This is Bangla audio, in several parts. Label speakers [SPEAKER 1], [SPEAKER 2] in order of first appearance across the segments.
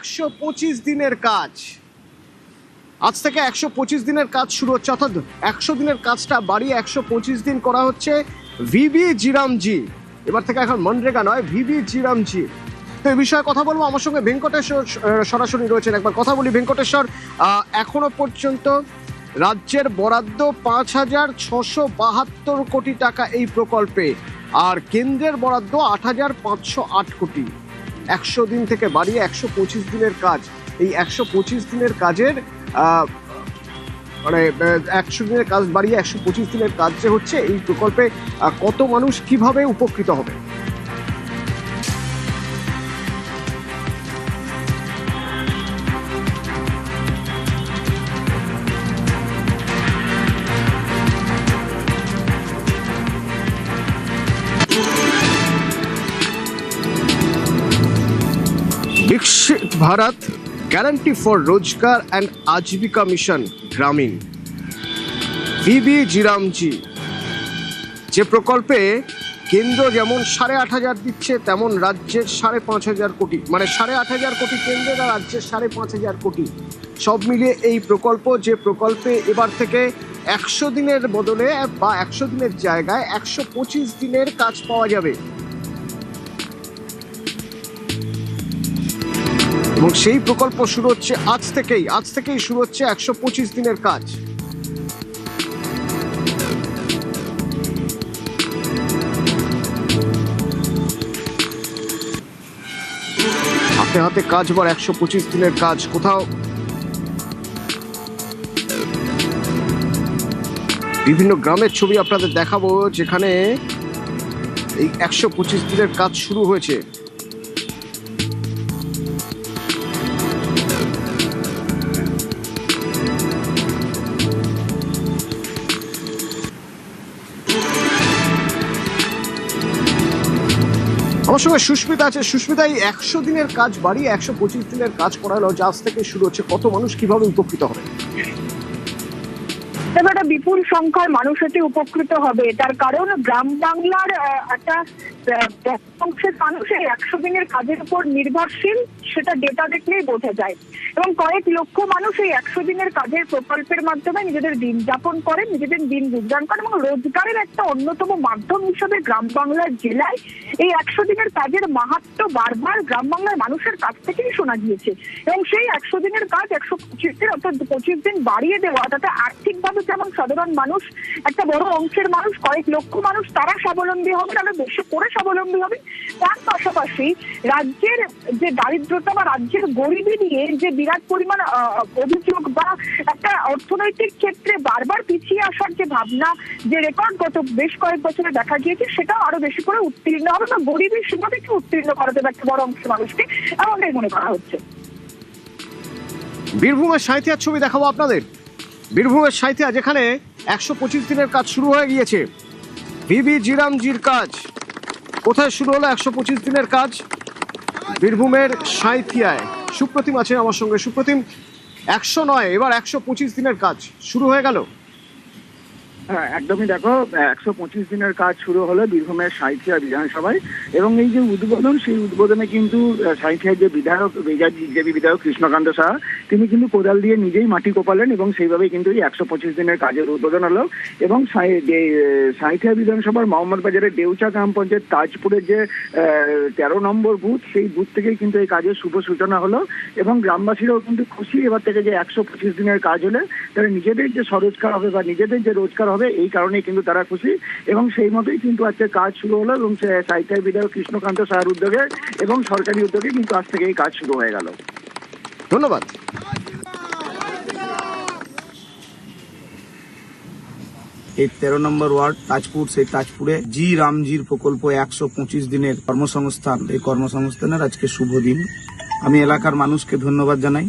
[SPEAKER 1] 125 দিনের কাজ। আজ থেকে 125 দিনের কাজ শুরু হচ্ছে, অর্থাৎ 100 দিনের কাজটা বাড়িয়ে 125 দিন করা হচ্ছে। ভিবি জিরামজি, এবার থেকে এখন মনরেগা নয়, ভিবি জিরামজি। তো এই বিষয়ে কথা বলবো, আমার সঙ্গে ভেঙ্কটেশ্বর সরাসরি রয়েছেন। একবার কথা বলি ভেঙ্কটেশ্বর, এখনো পর্যন্ত রাজ্যের বরাদ্দ 5,672 কোটি টাকা এই প্রকল্পে, আর কেন্দ্রের বরাদ্দ 8,508 কোটি। 100 দিন থেকে বাড়িয়ে 125 দিনের কাজ। এই 125 দিনের কাজের মানে 100 দিনের কাজ বাড়িয়ে 125 দিনের কাজ যে হচ্ছে, এই প্রকল্পে কত মানুষ কিভাবে উপকৃত হবে? विकसित भारत গ্যারান্টি ফর রোজগার অ্যান্ড আজীবিকা মিশন গ্রামীণ, ভিবি জিরামজি, যে প্রকল্পে কেন্দ্র যেমন 8,500 দিচ্ছে, তেমন রাজ্যের 5,500 কোটি, মানে 8,500 কোটি কেন্দ্রের আর রাজ্যের 5,500 কোটি, সব মিলিয়ে এই প্রকল্প, যে প্রকল্পে এবার থেকে 100 দিনের বদলে বা 100 দিনের জায়গায় 125 দিনের কাজ পাওয়া যাবে। এবং সেই প্রকল্প শুরু হচ্ছে আজ থেকেই শুরু হচ্ছে 125 দিনের কাজ। হাতে হাতে কাজ, এবার 125 দিনের কাজ। কোথাও বিভিন্ন গ্রামের ছবি আপনাদের দেখাবো, যেখানে এই 125 দিনের কাজ শুরু হয়েছে। আমার সঙ্গে সুস্মিতা আছে। সুস্মিতা, এই 100 দিনের কাজ বাড়িয়ে 125 দিনের কাজ করা হলো, আজ থেকে শুরু হচ্ছে, কত মানুষ কিভাবে উপকৃত হবে?
[SPEAKER 2] একটা বিপুল সংখ্যার মানুষ এতে উপকৃত হবে। তার কারণ গ্রাম বাংলার একটা অংশের মানুষ এই 100 দিনের কাজের উপর নির্ভরশীল, সেটা ডেটা দেখলেই বোঝা যায়। এবং কয়েক লক্ষ মানুষ এই 100 দিনের কাজের প্রকল্পের মাধ্যমে নিজেদের দিন যাপন করেন, নিজেদের দিন গুজরান করেন, এবং রোজগারের একটা অন্যতম মাধ্যম হিসেবে গ্রাম বাংলার জেলায় এই 100 দিনের কাজের মাহাত্ম্য বারবার গ্রাম বাংলার মানুষের কাছ থেকেই শোনা গিয়েছে। এবং সেই 100 দিনের কাজ 125 দিন, অর্থাৎ 25 দিন বাড়িয়ে দেওয়া, তাতে আর্থিকভাবে যেমন সাধারণ মানুষ, একটা বড় অংশের মানুষ, কয়েক লক্ষ মানুষ, তারা স্বাবলম্বী হবে, তারা বেশি করে স্বাবলম্বী হবে। তার পাশাপাশি রাজ্যের যে দারিদ্রতা বা রাজ্যের গরিবী নিয়ে যে বিরাট পরিমাণ অভিযোগ বা একটা অর্থনৈতিক ক্ষেত্রে বারবার পিছিয়ে আসার যে ভাবনা, যে রেকর্ড গত বেশ কয়েক বছরে দেখা গিয়েছে, সেটাও আরো বেশি করে উত্তীর্ণ হবে বা গরিবীর সীমা থেকে উত্তীর্ণ করা দেবে একটা বড় অংশের মানুষকে, এমনটাই মনে করা হচ্ছে।
[SPEAKER 1] বীরভূমের সাঁইথিয়ার ছবি দেখাবো আপনাদের। বীরভূমের সাঁইথিয়া, যেখানে 125 দিনের কাজ শুরু হয়ে গিয়েছে। ভিবি জিরামজির কাজ কোথায় শুরু হলো? 125 দিনের কাজ বীরভূমের সাঁইথিয়ায়। সুপ্রতিম আছে আমার সঙ্গে। সুপ্রতিম, 100 নয়, এবার 125 দিনের কাজ শুরু হয়ে গেল।
[SPEAKER 3] হ্যাঁ, একদমই। দেখো, 125 দিনের কাজ শুরু হলো বীরভূমের সাঁইথিয়া বিধানসভায়। এবং এই যে উদ্বোধন, সেই উদ্বোধনে কিন্তু সাঁইথিয়ার যে বিধায়ক, বিজেপি বিধায়ক কৃষ্ণকান্ত সাহা, তিনি কিন্তু কোদাল দিয়ে নিজেই মাটি কোপালেন, এবং সেইভাবেই কিন্তু এই 125 দিনের কাজের উদ্বোধন হলো। এবং সাঁইথিয়া বিধানসভার মোহাম্মদবাজারের দেউচা গ্রাম পঞ্চায়েত তাজপুরের যে 13 নম্বর বুথ, সেই বুথ থেকেই কিন্তু এই কাজের শুভ সূচনা হলো। এবং গ্রামবাসীরাও কিন্তু খুশি, এবার থেকে যে 125 দিনের কাজ হলে তারা নিজেদের যে স্বরোজগার হবে বা নিজেদের যে রোজগার হবে, এই কারণেই কিন্তু তারা খুশি। এবং সেই মতোই কিন্তু আজকে কাজ শুরু হলো, এবং সাঁইথিয়ার বিধায়ক কৃষ্ণকান্ত সাহার উদ্যোগে এবং সরকারি উদ্যোগে কিন্তু আজ থেকে এই কাজ শুরু হয়ে গেল।
[SPEAKER 1] ধন্যবাদ।
[SPEAKER 4] এই 13 নম্বর ওয়ার্ড তাজপুর, সেই তাজপুরে জি রামজির প্রকল্প 125 দিনের কর্মসংস্থান, এই কর্মসংস্থানের আজকে শুভ দিন। আমি এলাকার মানুষকে ধন্যবাদ জানাই।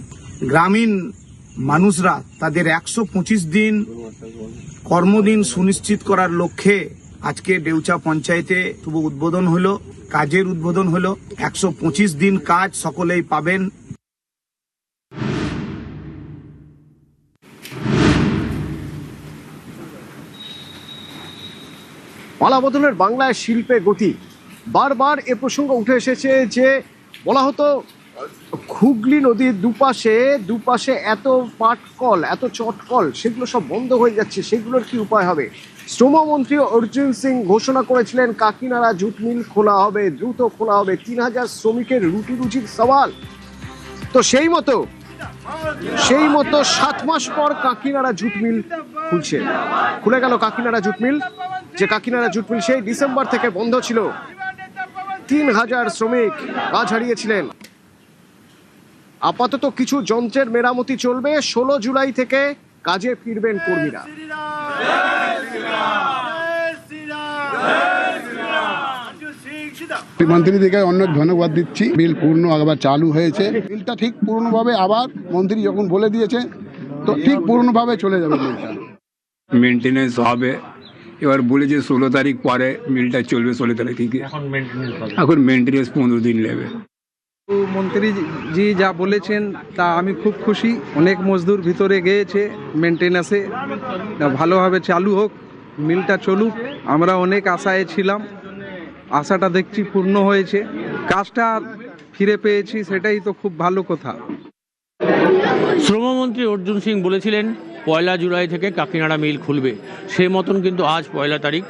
[SPEAKER 4] গ্রামীণ মানুষরা তাদের 125 দিন কর্মদিন সুনিশ্চিত করার লক্ষ্যে আজকে দেউচা পঞ্চায়েতে শুভ উদ্বোধন হলো, কাজের উদ্বোধন হলো। 125 দিন কাজ সকলেই পাবেন।
[SPEAKER 1] পালাবদলের বাংলায় শিল্পে গতি, বারবার এ প্রসঙ্গ উঠে এসেছে যে বলা হতো হুগলি নদীর দুপাশে এত পাটকল, এত চটকল, সেগুলো সব বন্ধ হয়ে যাচ্ছে, সেগুলোর কি উপায় হবে? শ্রমমন্ত্রী অর্জুন সিং ঘোষণা করেছিলেন কাকিনাড়া জুট মিল খোলা হবে, দ্রুত খোলা হবে, 3000 শ্রমিকের রুটি রুজির সওয়াল। তো সেই মতো 7 মাস পর কাকিনাড়া জুট মিল খুলে গেল কাকিনাড়া জুট মিল। যে কাকিনাড়া জুট মিল সেই ডিসেম্বর থেকে বন্ধ ছিল। 3000 শ্রমিক কাজ হারিয়েছিলেন। আপাতত কিছু যন্ত্রের মেরামতি চলবে, 16 জুলাই থেকে কাজে ফিরবেন কর্মীরা।
[SPEAKER 5] মন্ত্রীদেরকে অনেক ধন্যবাদ দিচ্ছি। বিল পূর্ণ আবার চালু হয়েছে, বিলটা ঠিক পূর্ণভাবে আবার মন্ত্রী যখন বলে দিয়েছে তো ঠিক পূর্ণভাবে চলে যাবে বিলটা।
[SPEAKER 6] মেনটেনেন্স হবে, এবার বলেছে 16 তারিখ পরে মিলটা চলবে, 16 তারিখ থেকে। এখন মেনটেনেন্স 15 দিন নেবে।
[SPEAKER 7] মন্ত্রীজি যা বলেছেন তা আমি খুব খুশি। অনেক মজদুর ভিতরে গিয়েছে মেনটেন্যান্সে, ভালোভাবে চালু হোক, মিলটা চলুক। আমরা অনেক আশায় ছিলাম, আশাটা দেখছি পূর্ণ হয়েছে, কাজটা ফিরে পেয়েছি, সেটাই তো খুব ভালো কথা।
[SPEAKER 8] শ্রমমন্ত্রী অর্জুন সিং বলেছিলেন 1 জুলাই থেকে কাকিনাড়া মিল খুলবে, সেই মতন কিন্তু আজ 1 তারিখ,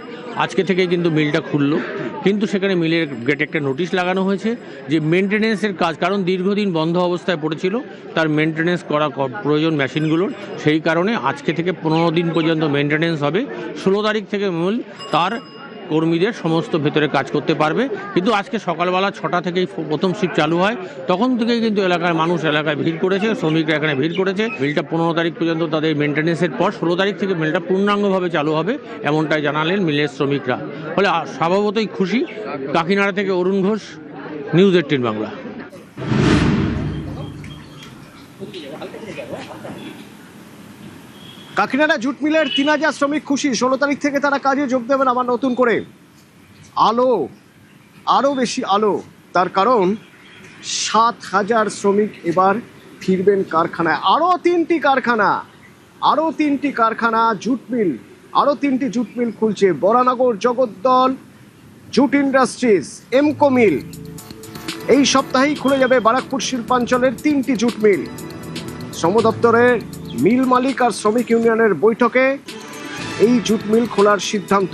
[SPEAKER 8] আজকে থেকে কিন্তু মিলটা খুললো। কিন্তু সেখানে মিলের গেটে একটা নোটিশ লাগানো হয়েছে যে মেনটেনেন্সের কাজ, কারণ দীর্ঘদিন বন্ধ অবস্থায় পড়েছিল, তার মেনটেনেন্স করা প্রয়োজন মেশিনগুলোর। সেই কারণে আজকে থেকে 15 দিন পর্যন্ত মেনটেনেন্স হবে। 16 তারিখ থেকে মিল তার কর্মীদের সমস্ত ভেতরে কাজ করতে পারবে। কিন্তু আজকে সকালবেলা 6টা থেকেই প্রথম শিফট চালু হয়, তখন থেকেই কিন্তু এলাকার মানুষ এলাকায় ভিড় করেছে, শ্রমিকরা এখানে ভিড় করেছে। মিলটা 15 তারিখ পর্যন্ত তাদের মেনটেনেন্সের পর 16 তারিখ থেকে মিলটা পূর্ণাঙ্গভাবে চালু হবে, এমনটাই জানালেন মিলের শ্রমিকরা। ফলে স্বভাবতই খুশি। কাকিনাড়া থেকে অরুণ ঘোষ, নিউজ 18 বাংলা।
[SPEAKER 1] কাকিনাড়া জুট মিলের 3000 শ্রমিক খুশি, 16 তারিখ থেকে তারা কাজে যোগ দেবেন আবার নতুন করে। আরো বেশি আলো, তার কারণ 7000 শ্রমিক এবার ফিরবেন কারখানায়। আরো তিনটি কারখানা জুট মিল, আরো 3টি জুট মিল খুলছে। বরানগর জগদ্দল জুট ইন্ডাস্ট্রিজ, এমকো মিল। এই সপ্তাহেই খুলে যাবে বারাকপুর শিল্পাঞ্চলের 3টি জুট মিল। শ্রম দপ্তরের মিল মালিক আর শ্রমিক ইউনিয়নের বৈঠকে এই জুট মিল খোলার সিদ্ধান্ত।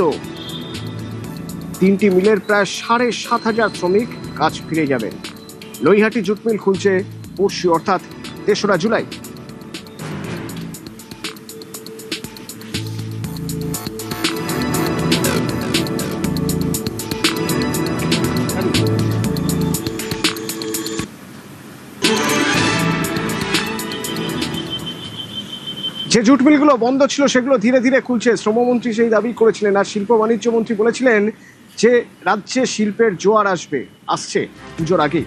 [SPEAKER 1] 3টি মিলের প্রায় 7500 শ্রমিক কাজ ফিরে যাবেন। নৈহাটি জুট মিল খুলছে পরশু, অর্থাৎ 3রা জুলাই। যে জুট মিলগুলো বন্ধ ছিল সেগুলো ধীরে ধীরে খুলছে, শ্রমমন্ত্রী সেই দাবি করেছিলেন। আর শিল্প বাণিজ্য মন্ত্রী বলেছিলেন যে রাজ্যে শিল্পের জোয়ার আসছে পুজোর আগে।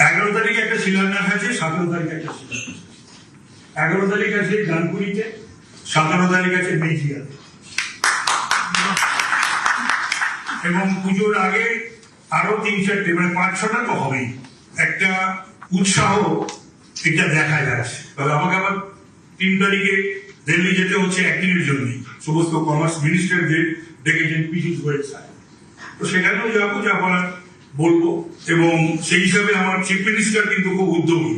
[SPEAKER 9] 11 তারিখে একটা শিলান্যাস আছে, 17 তারিখে একটা শিলান্যাস। 11 তারিখ আছে গানপুরিতে, 17 তারিখ আছে মেজিয়াতে। এবং পুজোর আগে আরো 3-4টে, মানে 5-6টা তো হবেই। একটা উৎসাহ এটা দেখা যাচ্ছে। তবে আমাকে আবার 3 তারিখে দিল্লি যেতে হচ্ছে একদিনের জন্য, সমস্ত কমার্স মিনিস্টারদের ডেকেছেন পীযূষ গোয়েল স্যার। তো সেখানেও যাবো, যা বলার বলবো। এবং সেই হিসাবে আমার চিফ মিনিস্টার কিন্তু খুব উদ্যোগী।